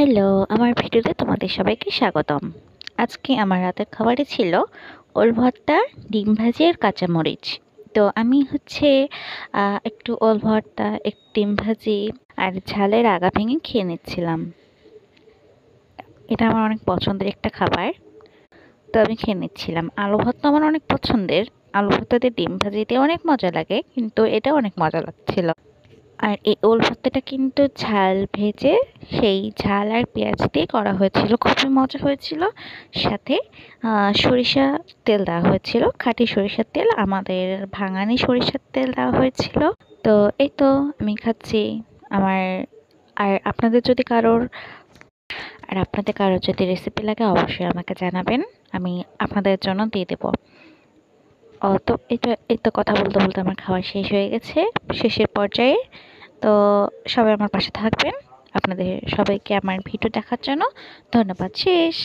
Hello, আমার ভিডিওতে তোমাদের সবাইকে স্বাগতম। আজকে আমার রাতের খাবারে ছিল ওল ভর্তা, ডিম ভাজি আর কাঁচামরিচ। তো আমি একটু ওল ভর্তা, একটু ডিম ভাজি আর ঝালের আগা ভেঙে খেয়ে নিচ্ছিলাম। এটা আমার অনেক পছন্দের একটা খাবার, তো আমি খেয়ে নিচ্ছিলাম। আলু ভর্তা আমার অনেক পছন্দের। আলু ভর্তা দিয়ে ডিম ভাজিতে অনেক মজা লাগে, কিন্তু এটা অনেক মজা লাগছিল। আর এই ওল ভর্তাটা কিন্তু ঝাল ভেজে সেই ঝাল আর পেঁয়াজ দিয়ে করা হয়েছিল, খুবই মজা হয়েছিল। সাথে সরিষা তেল দেওয়া হয়েছিল, খাঁটি সরিষার তেল, আমাদের ভাঙানি সরিষার তেল দেওয়া হয়েছিল। তো এই তো আমি খাচ্ছি। আমার আর আপনাদের কারোর যদি রেসিপি লাগে অবশ্যই আমাকে জানাবেন, আমি আপনাদের জন্য দিয়ে দেবো। তো এই তো কথা বলতে বলতে আমার খাওয়া শেষ হয়ে গেছে, শেষের পর্যায়ে। তো সবাই আমার পাশে থাকবেন। আপনাদের সবাইকে আমার ভিডিও দেখার জন্য ধন্যবাদ। শেষ।